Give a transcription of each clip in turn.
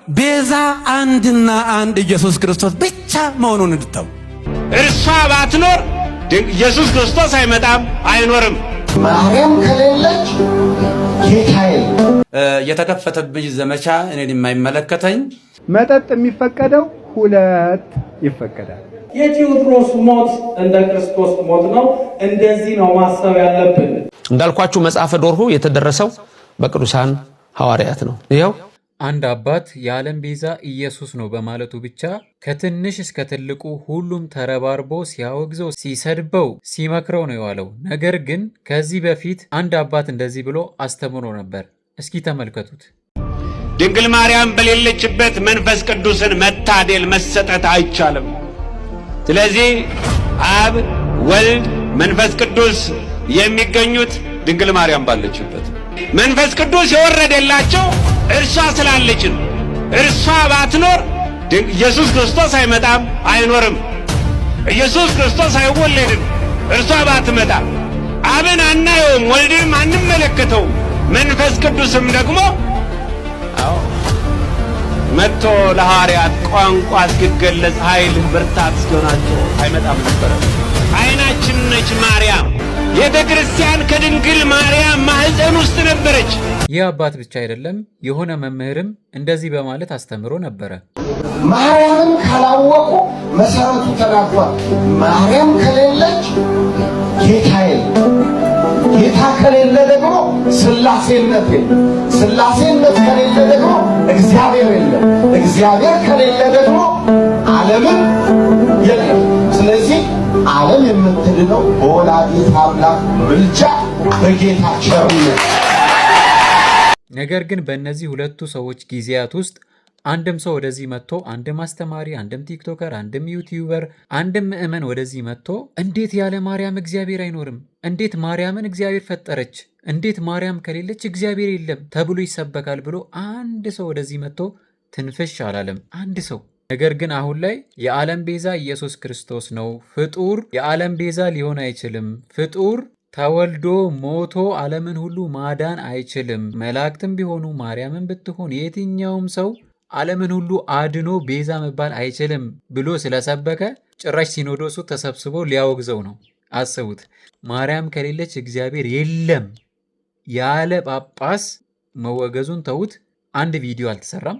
ቤዛ አንድና አንድ ኢየሱስ ክርስቶስ ብቻ መሆኑን እንድታው። እርሷ ባትኖር ኢየሱስ ክርስቶስ አይመጣም አይኖርም። ማርያም ከሌለች ጌታዬ የተከፈተብኝ ዘመቻ እኔን የማይመለከተኝ። መጠጥ የሚፈቀደው ሁለት ይፈቀዳል። የቴዎድሮስ ሞት እንደ ክርስቶስ ሞት ነው። እንደዚህ ነው ማሰብ ያለብን። እንዳልኳችሁ መጽሐፈ ዶርሁ የተደረሰው በቅዱሳን ሐዋርያት ነው። ይሄው አንድ አባት የዓለም ቤዛ ኢየሱስ ነው በማለቱ ብቻ ከትንሽ እስከ ትልቁ ሁሉም ተረባርቦ ሲያወግዘው፣ ሲሰድበው፣ ሲመክረው ነው የዋለው። ነገር ግን ከዚህ በፊት አንድ አባት እንደዚህ ብሎ አስተምሮ ነበር። እስኪ ተመልከቱት። ድንግል ማርያም በሌለችበት መንፈስ ቅዱስን መታደል መሰጠት አይቻልም። ስለዚህ አብ፣ ወልድ፣ መንፈስ ቅዱስ የሚገኙት ድንግል ማርያም ባለችበት። መንፈስ ቅዱስ የወረደላቸው እርሷ ስላለች ነው። እርሷ ባትኖር ኢየሱስ ክርስቶስ አይመጣም አይኖርም። ኢየሱስ ክርስቶስ አይወለድም እርሷ ባትመጣ። አብን አናየውም፣ ወልድንም አንመለከተውም። መንፈስ ቅዱስም ደግሞ መጥቶ ለሐዋርያት ቋንቋ እስኪገለጽ ኃይል ብርታት እስኪሆናቸው አይመጣም ነበረ። አይናችን ነች ማርያም። ቤተ ክርስቲያን ከድንግል ማርያም ማህፀን ውስጥ ነበረች። ይህ አባት ብቻ አይደለም፣ የሆነ መምህርም እንደዚህ በማለት አስተምሮ ነበረ። ማርያምን ካላወቁ መሰረቱ ተናግሯል። ማርያም ከሌለች ጌታዬ፣ ጌታ ከሌለ ደግሞ ስላሴነት የለም። ስላሴነት ከሌለ ደግሞ እግዚአብሔር የለም። እግዚአብሔር ከሌለ ደግሞ ዓለምን የለም። ስለዚህ ዓለም የምትድነው በወላዲተ አምላክ ምልጃ፣ በጌታ ቸርነት። ነገር ግን በእነዚህ ሁለቱ ሰዎች ጊዜያት ውስጥ አንድም ሰው ወደዚህ መጥቶ አንድም አስተማሪ፣ አንድም ቲክቶከር፣ አንድም ዩቲዩበር፣ አንድም ምዕመን ወደዚህ መጥቶ እንዴት ያለ ማርያም እግዚአብሔር አይኖርም? እንዴት ማርያምን እግዚአብሔር ፈጠረች? እንዴት ማርያም ከሌለች እግዚአብሔር የለም ተብሎ ይሰበካል ብሎ አንድ ሰው ወደዚህ መጥቶ ትንፍሽ አላለም። አንድ ሰው። ነገር ግን አሁን ላይ የዓለም ቤዛ ኢየሱስ ክርስቶስ ነው። ፍጡር የዓለም ቤዛ ሊሆን አይችልም። ፍጡር ተወልዶ ሞቶ ዓለምን ሁሉ ማዳን አይችልም። መላእክትም ቢሆኑ ማርያምን ብትሆን የትኛውም ሰው ዓለምን ሁሉ አድኖ ቤዛ መባል አይችልም ብሎ ስለሰበከ ጭራሽ ሲኖዶሱ ተሰብስቦ ሊያወግዘው ነው። አስቡት። ማርያም ከሌለች እግዚአብሔር የለም ያለ ጳጳስ መወገዙን ተዉት። አንድ ቪዲዮ አልተሰራም።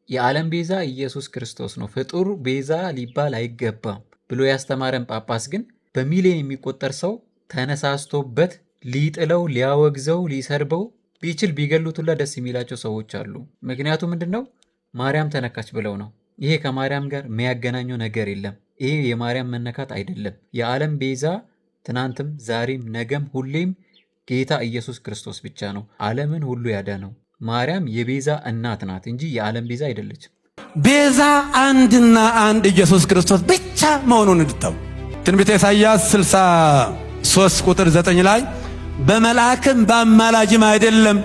የዓለም ቤዛ ኢየሱስ ክርስቶስ ነው፣ ፍጡር ቤዛ ሊባል አይገባም ብሎ ያስተማረን ጳጳስ ግን በሚሊዮን የሚቆጠር ሰው ተነሳስቶበት ሊጥለው፣ ሊያወግዘው፣ ሊሰርበው ቢችል ቢገሉት ሁላ ደስ የሚላቸው ሰዎች አሉ። ምክንያቱ ምንድን ነው? ማርያም ተነካች ብለው ነው። ይሄ ከማርያም ጋር የሚያገናኘው ነገር የለም። ይሄ የማርያም መነካት አይደለም። የዓለም ቤዛ ትናንትም ዛሬም ነገም ሁሌም ጌታ ኢየሱስ ክርስቶስ ብቻ ነው፣ ዓለምን ሁሉ ያዳነው። ማርያም የቤዛ እናት ናት እንጂ የዓለም ቤዛ አይደለችም። ቤዛ አንድና አንድ ኢየሱስ ክርስቶስ ብቻ መሆኑን እንድታው። ትንቢተ ኢሳይያስ 63 ቁጥር 9 ላይ በመልአክም በአማላጅም አይደለም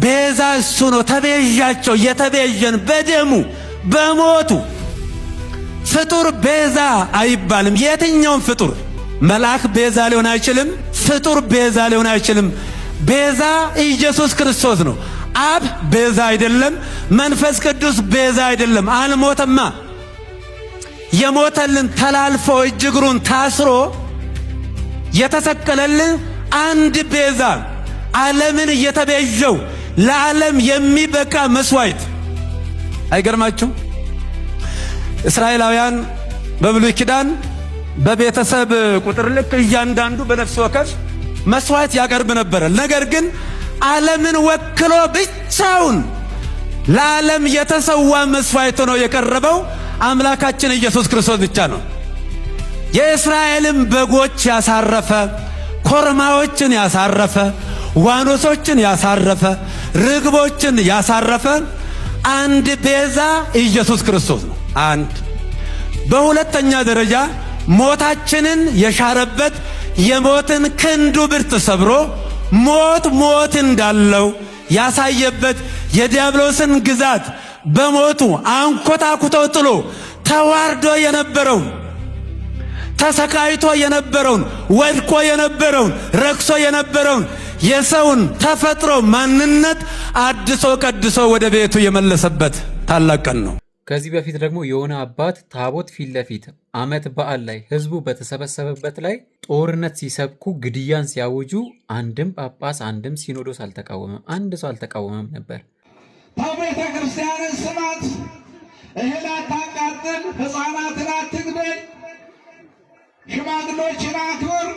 ቤዛ እሱ ነው፣ ተቤዣቸው፣ የተቤዠን በደሙ በሞቱ። ፍጡር ቤዛ አይባልም። የትኛውም ፍጡር መልአክ ቤዛ ሊሆን አይችልም። ፍጡር ቤዛ ሊሆን አይችልም። ቤዛ ኢየሱስ ክርስቶስ ነው። አብ ቤዛ አይደለም። መንፈስ ቅዱስ ቤዛ አይደለም። አልሞተማ። የሞተልን ተላልፎ እጅ እግሩን ታስሮ የተሰቀለልን አንድ ቤዛ፣ ዓለምን እየተቤዠው ለዓለም የሚበቃ መስዋዕት። አይገርማችሁም? እስራኤላውያን በብሉይ ኪዳን በቤተሰብ ቁጥር ልክ እያንዳንዱ በነፍስ ወከፍ መስዋዕት ያቀርብ ነበር። ነገር ግን ዓለምን ወክሎ ብቻውን ለዓለም የተሰዋ መስዋዕት ነው የቀረበው አምላካችን ኢየሱስ ክርስቶስ ብቻ ነው። የእስራኤልን በጎች ያሳረፈ፣ ኮርማዎችን ያሳረፈ፣ ዋኖሶችን ያሳረፈ፣ ርግቦችን ያሳረፈ አንድ ቤዛ ኢየሱስ ክርስቶስ ነው። አንድ። በሁለተኛ ደረጃ ሞታችንን የሻረበት የሞትን ክንዱ ብርት ሰብሮ ሞት እንዳለው ያሳየበት የዲያብሎስን ግዛት በሞቱ አንኮታኩቶ ጥሎ ተዋርዶ የነበረውን፣ ተሰቃይቶ የነበረውን፣ ወድቆ የነበረውን፣ ረክሶ የነበረውን የሰውን ተፈጥሮ ማንነት አድሶ ቀድሶ ወደ ቤቱ የመለሰበት ታላቅ ቀን ነው። ከዚህ በፊት ደግሞ የሆነ አባት ታቦት ፊት ለፊት ዓመት በዓል ላይ ህዝቡ በተሰበሰበበት ላይ ጦርነት ሲሰብኩ ግድያን ሲያውጁ አንድም ጳጳስ አንድም ሲኖዶስ አልተቃወመም። አንድ ሰው አልተቃወመም ነበር። ቤተ ክርስቲያንን ስማት፣ እህል አታቃጥል፣ ሕፃናትን አትግደል፣ ሽማግሎችን አክብር፣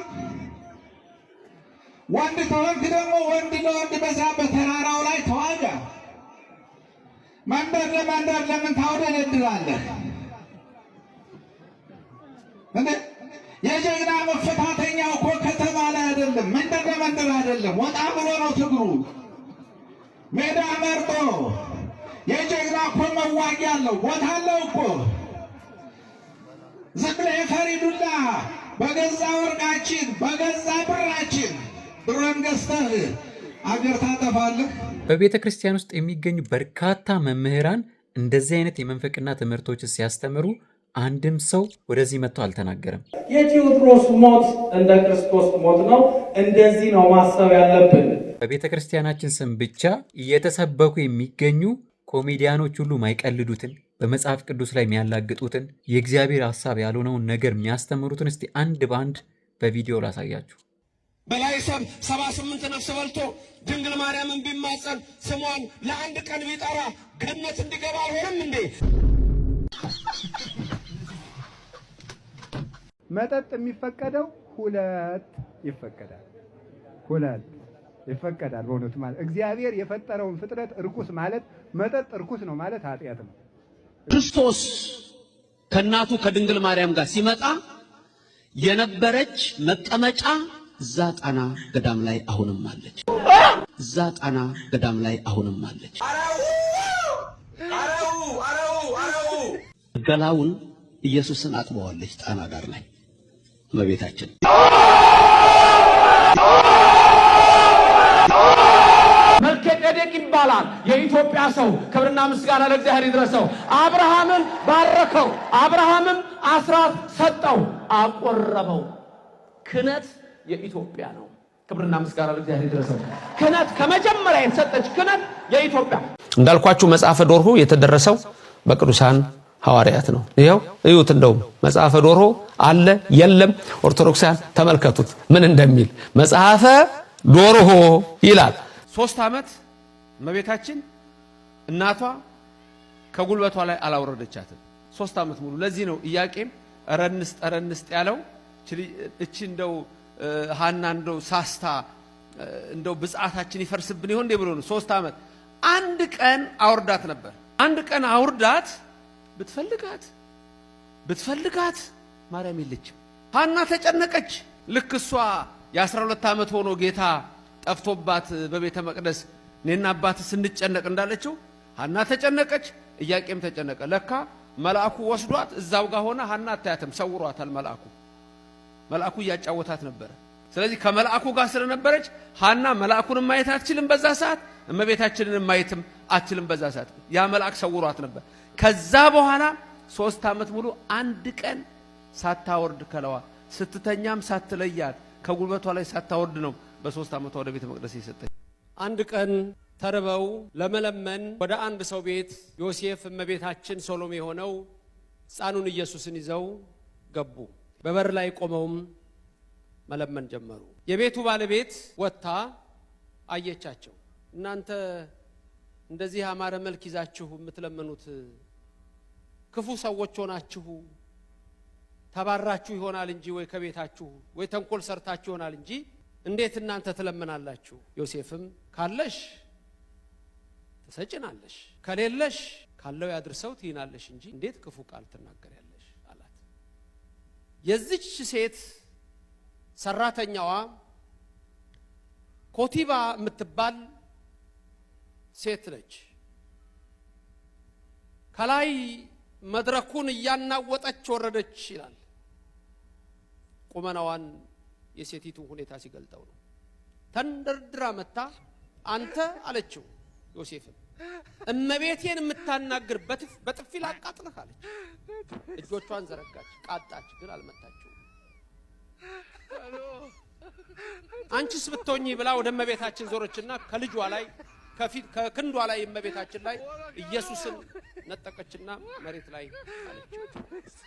ወንድ ከወንድ ደግሞ ወንድ ለወንድ በዛ በተራራው ላይ ተዋጋ። መንደር ለመንደር ለምን ታውደለድላለህ? እንዴ የጀግና መፈታተኛው እኮ ከተማ ላይ አይደለም፣ መንደር ለመንደር አይደለም፣ ወጣ ብሎ ነው ትግሩ። ሜዳ መርጦ የጀግና እኮ መዋጊያ አለው፣ ቦታ አለው እኮ። ዝም ብለህ የፈሪዱላ በገዛ ወርቃችን በገዛ ብራችን ብርን ገዝተህ አገር ታጠፋለህ። በቤተ ክርስቲያን ውስጥ የሚገኙ በርካታ መምህራን እንደዚህ አይነት የመንፈቅና ትምህርቶች ሲያስተምሩ አንድም ሰው ወደዚህ መጥቶ አልተናገረም። የቴዎድሮስ ሞት እንደ ክርስቶስ ሞት ነው። እንደዚህ ነው ማሰብ ያለብን። በቤተ ክርስቲያናችን ስም ብቻ እየተሰበኩ የሚገኙ ኮሜዲያኖች ሁሉ ማይቀልዱትን፣ በመጽሐፍ ቅዱስ ላይ የሚያላግጡትን፣ የእግዚአብሔር ሐሳብ ያልሆነውን ነገር የሚያስተምሩትን እስቲ አንድ በአንድ በቪዲዮ ላሳያችሁ። በላይ ሰብ 78 ነፍስ በልቶ ድንግል ማርያምን ቢማጸን ስሟን ለአንድ ቀን ቢጠራ ገነት እንዲገባ አልሆነም እንዴ? መጠጥ የሚፈቀደው ሁለት ይፈቀዳል። ሁለት ይፈቀዳል። በእውነቱ ማለት እግዚአብሔር የፈጠረውን ፍጥረት እርኩስ ማለት መጠጥ እርኩስ ነው ማለት ኃጢአት ነው። ክርስቶስ ከእናቱ ከድንግል ማርያም ጋር ሲመጣ የነበረች መቀመጫ እዛ ጣና ገዳም ላይ አሁንም አለች። እዛ ጣና ገዳም ላይ አሁንም አለች። ገላውን ኢየሱስን አጥበዋለች ጣና ዳር ላይ እመቤታችን። መልከጼዴቅ ይባላል የኢትዮጵያ ሰው። ክብርና ምስጋና ለእግዚአብሔር ይድረሰው። አብርሃምን ባረከው፣ አብርሃምም አስራት ሰጠው፣ አቆረበው። ክህነት የኢትዮጵያ ነው። ክብርና ምስጋና ለእግዚአብሔር ይድረሰው። ክህነት ከመጀመሪያ የተሰጠች ክህነት የኢትዮጵያ። እንዳልኳችሁ መጽሐፈ ዶርሆ የተደረሰው በቅዱሳን ሐዋርያት ነው። ይሄው እዩት። እንደው መጽሐፈ ዶርሆ አለ የለም፣ ኦርቶዶክሳን ተመልከቱት ምን እንደሚል። መጽሐፈ ዶርሆ ይላል። 3 ዓመት እመቤታችን እናቷ ከጉልበቷ ላይ አላወረደቻትም። 3 ዓመት ሙሉ። ለዚህ ነው ኢያቄም ረንስጥ ያለው እቺ እንደው ሃና እንደው ሳስታ እንደው ብጻታችን ይፈርስብን ይሆን እንዴ ብሎ ነው። 3 ዓመት አንድ ቀን አውርዳት ነበር። አንድ ቀን አውርዳት ብትፈልጋት ማርያም የለችም። ሃና ተጨነቀች። ልክ እሷ የ12 ዓመት ሆኖ ጌታ ጠፍቶባት በቤተ መቅደስ እኔና አባት ስንጨነቅ እንዳለችው ሃና ተጨነቀች፣ ኢያቄም ተጨነቀ። ለካ መልአኩ ወስዷት እዛው ጋር ሆነ። ሃና አታያትም፣ ሰውሯታል መልአኩ። መልአኩ እያጫወታት ነበር። ስለዚህ ከመልአኩ ጋር ስለነበረች ሃና መልአኩን ማየት አትችልም በዛ ሰዓት፣ እመቤታችንን ማየትም አትችልም በዛ ሰዓት። ያ መልአክ ሰውሯት ነበር። ከዛ በኋላ 3 ዓመት ሙሉ አንድ ቀን ሳታወርድ ከለዋ ስትተኛም ሳትለያት ከጉልበቷ ላይ ሳታወርድ ነው በ3 ዓመቷ ወደ ቤተ መቅደስ የሰጠች። አንድ ቀን ተርበው ለመለመን ወደ አንድ ሰው ቤት ዮሴፍ እመቤታችን ሶሎሜ ሆነው ሕፃኑን ኢየሱስን ይዘው ገቡ። በበር ላይ ቆመውም መለመን ጀመሩ። የቤቱ ባለቤት ወጥታ አየቻቸው። እናንተ እንደዚህ ያማረ መልክ ይዛችሁ የምትለምኑት ክፉ ሰዎች ሆናችሁ ተባራችሁ ይሆናል እንጂ ወይ ከቤታችሁ ወይ ተንኮል ሰርታችሁ ይሆናል እንጂ እንዴት እናንተ ትለምናላችሁ? ዮሴፍም ካለሽ ትሰጭናለሽ፣ ከሌለሽ ካለው ያድርሰው ትይናለሽ እንጂ እንዴት ክፉ ቃል ትናገሪያለሽ አላት። የዚች ሴት ሰራተኛዋ ኮቲባ የምትባል ሴት ነች። ከላይ መድረኩን እያናወጠች ወረደች ይላል። ቁመናዋን የሴቲቱን ሁኔታ ሲገልጠው ነው። ተንደርድራ መታ አንተ አለችው ዮሴፍን፣ እመቤቴን የምታናግር በጥፊ ላቃጥልህ አለች። እጆቿን ዘረጋች፣ ቃጣች፣ ግን አልመታችው። አንቺስ ብትሆኚ ብላ ወደ እመቤታችን ዞረችና ከልጇ ላይ ከክንዷ ላይ እመቤታችን ላይ ኢየሱስን ነጠቀችና መሬት ላይ አለች።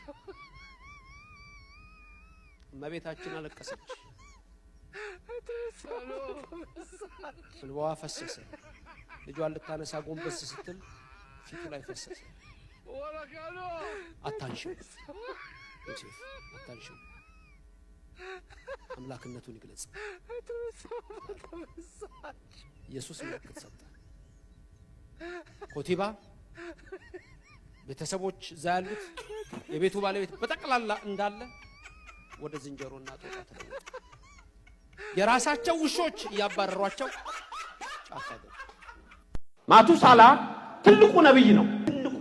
እመቤታችን አለቀሰች። እንባዋ ፈሰሰ። ልጇን ልታነሳ ጎንበስ ስትል ፊቱ ላይ ፈሰሰ። አታንሽው ዮሴፍ አታንሽው፣ አምላክነቱን ይግለጽ። ኢየሱስ ምልክት ሰጠ። ኮቲባ ቤተሰቦች እዛ ያሉት የቤቱ ባለቤት በጠቅላላ እንዳለ ወደ ዝንጀሮና ጦጣ ተለወጡ። የራሳቸው ውሾች እያባረሯቸው ጫካ ገቡ። ማቱሳላ ትልቁ ነብይ ነው። ትልቁ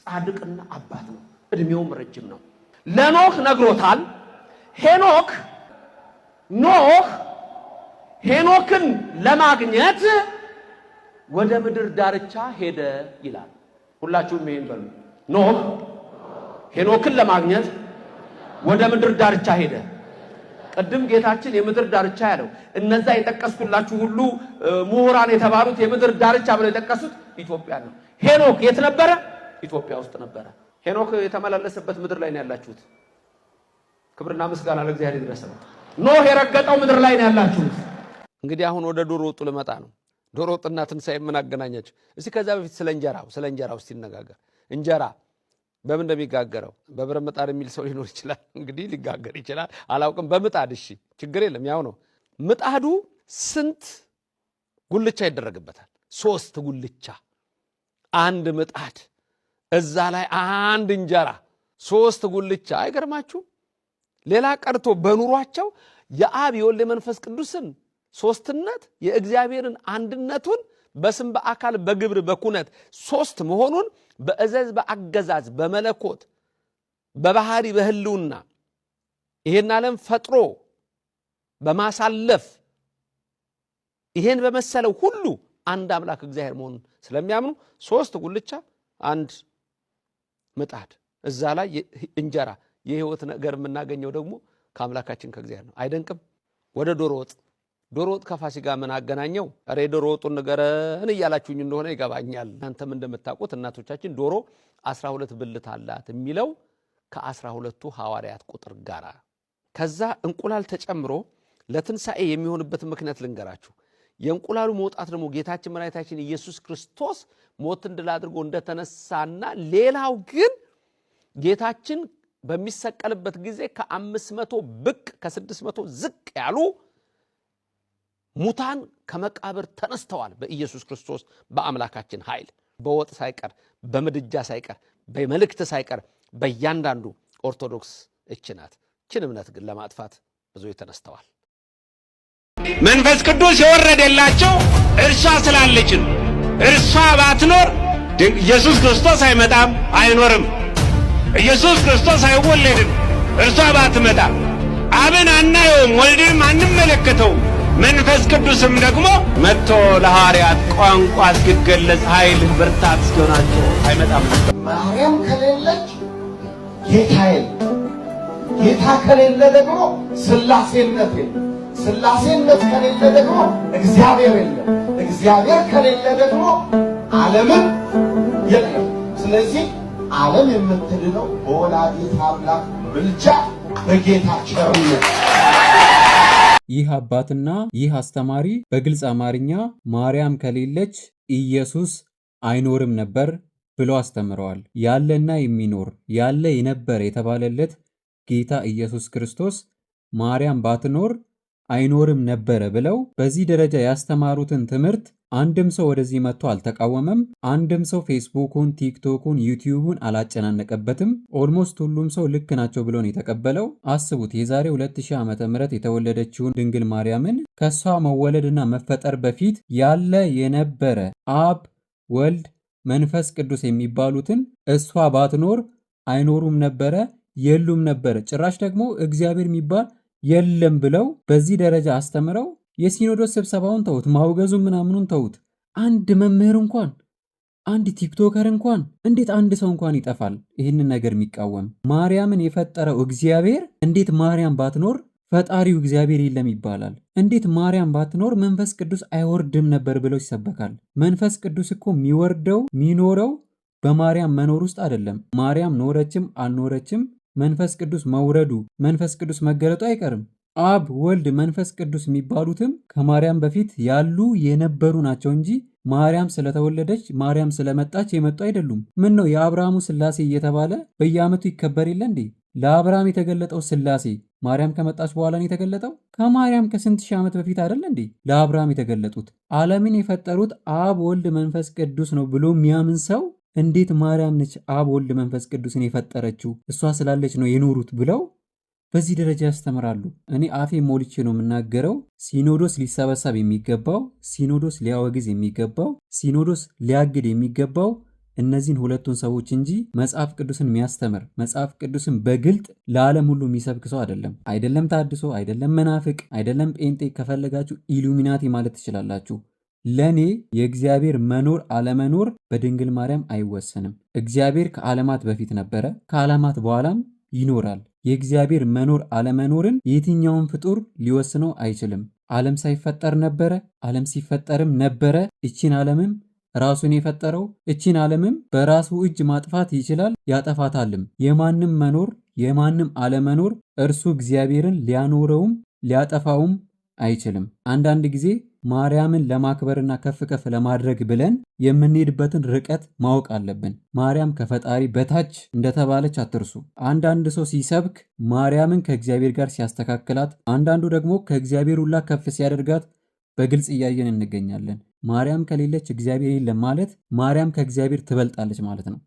ጻድቅና አባት ነው። እድሜውም ረጅም ነው። ለኖህ ነግሮታል። ሄኖክን ለማግኘት ወደ ምድር ዳርቻ ሄደ ይላል። ሁላችሁም ይሄን በሉ። ኖህ ሄኖክን ለማግኘት ወደ ምድር ዳርቻ ሄደ። ቅድም ጌታችን የምድር ዳርቻ ያለው እነዛ የጠቀስኩላችሁ ሁሉ ምሁራን የተባሉት የምድር ዳርቻ ብለው የጠቀሱት ኢትዮጵያ ነው። ሄኖክ የት ነበረ? ኢትዮጵያ ውስጥ ነበረ። ሄኖክ የተመላለሰበት ምድር ላይ ነው ያላችሁት። ክብርና ምስጋና ለእግዚአብሔር ይድረሰው። ኖህ የረገጠው ምድር ላይ ነው ያላችሁት። እንግዲህ አሁን ወደ ዶሮ ወጡ ልመጣ ነው። ዶሮ ወጥና ትንሣኤ ምን አገናኛቸው? እስቲ ከዛ በፊት ስለ እንጀራው እስቲ እንነጋገር። እንጀራ በምን እንደሚጋገረው በብረት ምጣድ የሚል ሰው ሊኖር ይችላል። እንግዲህ ሊጋገር ይችላል፣ አላውቅም። በምጣድ እሺ፣ ችግር የለም፣ ያው ነው። ምጣዱ ስንት ጉልቻ ይደረግበታል? 3 ጉልቻ፣ አንድ ምጣድ፣ እዛ ላይ አንድ እንጀራ፣ 3 ጉልቻ። አይገርማችሁም? ሌላ ቀርቶ በኑሯቸው የአብ የወልድ መንፈስ ቅዱስን ሶስትነት የእግዚአብሔርን አንድነቱን በስም በአካል በግብር በኩነት 3 መሆኑን በእዘዝ በአገዛዝ በመለኮት በባህሪ በህልውና ይሄን ዓለም ፈጥሮ በማሳለፍ ይሄን በመሰለው ሁሉ አንድ አምላክ እግዚአብሔር መሆኑን ስለሚያምኑ 3 ጉልቻ፣ አንድ ምጣድ፣ እዛ ላይ እንጀራ። የህይወት ነገር የምናገኘው ደግሞ ከአምላካችን ከእግዚአብሔር ነው። አይደንቅም? ወደ ዶሮ ወጥ ከፋሲካ ምን አገናኘው? አሬ ዶሮ ወጡን ንገረን እያላችሁኝ እንደሆነ ይገባኛል። እናንተም እንደምታውቁት እናቶቻችን ዶሮ 12 ብልት አላት የሚለው ከ12ቱ ሐዋርያት ቁጥር ጋር ከዛ እንቁላል ተጨምሮ ለትንሣኤ የሚሆንበት ምክንያት ልንገራችሁ። የእንቁላሉ መውጣት ደግሞ ጌታችን መድኃኒታችን ኢየሱስ ክርስቶስ ሞትን ድል አድርጎ እንደተነሳና ሌላው ግን ጌታችን በሚሰቀልበት ጊዜ ከ500 ብቅ ከ600 ዝቅ ያሉ ሙታን ከመቃብር ተነስተዋል። በኢየሱስ ክርስቶስ በአምላካችን ኃይል በወጥ ሳይቀር በምድጃ ሳይቀር በመልእክት ሳይቀር በእያንዳንዱ ኦርቶዶክስ እችናት። እችን እምነት ግን ለማጥፋት ብዙ ተነስተዋል። መንፈስ ቅዱስ የወረደላቸው እርሷ ስላለችን፣ እርሷ ባትኖር ኢየሱስ ክርስቶስ አይመጣም አይኖርም። ኢየሱስ ክርስቶስ አይወለድም እርሷ ባትመጣ። አብን አናየውም፣ ወልድንም አንመለከተውም። መንፈስ ቅዱስም ደግሞ መጥቶ ለሐዋርያት ቋንቋ እስኪገለጽ ኃይል ብርታት እስኪሆናቸው አይመጣም ነበር። ማርያም ከሌለች ጌታ የለም። ጌታ ከሌለ ደግሞ ሥላሴነት የለም። ሥላሴነት ከሌለ ደግሞ እግዚአብሔር የለም። እግዚአብሔር ከሌለ ደግሞ ዓለምን የለም። ስለዚህ ዓለም የምትድነው በወላዲተ አምላክ ምልጃ በጌታ ቸርነት። ይህ አባትና ይህ አስተማሪ በግልጽ አማርኛ ማርያም ከሌለች ኢየሱስ አይኖርም ነበር ብለው አስተምረዋል። ያለና የሚኖር ያለ የነበረ የተባለለት ጌታ ኢየሱስ ክርስቶስ ማርያም ባትኖር አይኖርም ነበረ ብለው በዚህ ደረጃ ያስተማሩትን ትምህርት አንድም ሰው ወደዚህ መጥቶ አልተቃወመም። አንድም ሰው ፌስቡኩን፣ ቲክቶኩን፣ ዩቲዩቡን አላጨናነቀበትም። ኦልሞስት ሁሉም ሰው ልክ ናቸው ብሎ ነው የተቀበለው። አስቡት፣ የዛሬ 2000 ዓመተ ምህረት የተወለደችውን ድንግል ማርያምን ከሷ መወለድና መፈጠር በፊት ያለ የነበረ አብ፣ ወልድ፣ መንፈስ ቅዱስ የሚባሉትን እሷ ባትኖር አይኖሩም ነበረ፣ የሉም ነበረ፣ ጭራሽ ደግሞ እግዚአብሔር የሚባል የለም ብለው በዚህ ደረጃ አስተምረው የሲኖዶስ ስብሰባውን ተውት፣ ማውገዙን ምናምኑን ተውት። አንድ መምህር እንኳን አንድ ቲክቶከር እንኳን እንዴት አንድ ሰው እንኳን ይጠፋል ይህንን ነገር የሚቃወም? ማርያምን የፈጠረው እግዚአብሔር እንዴት ማርያም ባትኖር ፈጣሪው እግዚአብሔር የለም ይባላል? እንዴት ማርያም ባትኖር መንፈስ ቅዱስ አይወርድም ነበር ብለው ይሰበካል? መንፈስ ቅዱስ እኮ የሚኖረው በማርያም መኖር ውስጥ አይደለም። ማርያም ኖረችም አልኖረችም መንፈስ ቅዱስ መውረዱ መንፈስ ቅዱስ መገለጡ አይቀርም። አብ ወልድ መንፈስ ቅዱስ የሚባሉትም ከማርያም በፊት ያሉ የነበሩ ናቸው እንጂ ማርያም ስለተወለደች ማርያም ስለመጣች የመጡ አይደሉም። ምን ነው የአብርሃሙ ሥላሴ እየተባለ በየዓመቱ ይከበር የለ እንዴ? ለአብርሃም የተገለጠው ሥላሴ ማርያም ከመጣች በኋላ ነው የተገለጠው? ከማርያም ከስንት ሺህ ዓመት በፊት አይደለ እንዴ ለአብርሃም የተገለጡት? ዓለምን የፈጠሩት አብ ወልድ መንፈስ ቅዱስ ነው ብሎ የሚያምን ሰው እንዴት ማርያም ነች አብ ወልድ መንፈስ ቅዱስን የፈጠረችው እሷ ስላለች ነው የኖሩት ብለው በዚህ ደረጃ ያስተምራሉ። እኔ አፌ ሞልቼ ነው የምናገረው። ሲኖዶስ ሊሰበሰብ የሚገባው፣ ሲኖዶስ ሊያወግዝ የሚገባው፣ ሲኖዶስ ሊያግድ የሚገባው እነዚህን ሁለቱን ሰዎች እንጂ መጽሐፍ ቅዱስን የሚያስተምር መጽሐፍ ቅዱስን በግልጥ ለዓለም ሁሉ የሚሰብክ ሰው አይደለም። አይደለም ታድሶ፣ አይደለም መናፍቅ፣ አይደለም ጴንጤ፣ ከፈለጋችሁ ኢሉሚናቲ ማለት ትችላላችሁ። ለኔ የእግዚአብሔር መኖር አለመኖር በድንግል ማርያም አይወሰንም። እግዚአብሔር ከዓለማት በፊት ነበረ፣ ከዓለማት በኋላም ይኖራል። የእግዚአብሔር መኖር አለመኖርን የትኛውን ፍጡር ሊወስነው አይችልም። ዓለም ሳይፈጠር ነበረ፣ ዓለም ሲፈጠርም ነበረ። እቺን ዓለምም ራሱን የፈጠረው እቺን ዓለምም በራሱ እጅ ማጥፋት ይችላል፣ ያጠፋታልም። የማንም መኖር የማንም አለመኖር እርሱ እግዚአብሔርን ሊያኖረውም ሊያጠፋውም አይችልም። አንዳንድ ጊዜ ማርያምን ለማክበርና ከፍ ከፍ ለማድረግ ብለን የምንሄድበትን ርቀት ማወቅ አለብን። ማርያም ከፈጣሪ በታች እንደተባለች አትርሱ። አንዳንድ ሰው ሲሰብክ ማርያምን ከእግዚአብሔር ጋር ሲያስተካክላት፣ አንዳንዱ ደግሞ ከእግዚአብሔር ሁላ ከፍ ሲያደርጋት በግልጽ እያየን እንገኛለን። ማርያም ከሌለች እግዚአብሔር የለም ማለት ማርያም ከእግዚአብሔር ትበልጣለች ማለት ነው።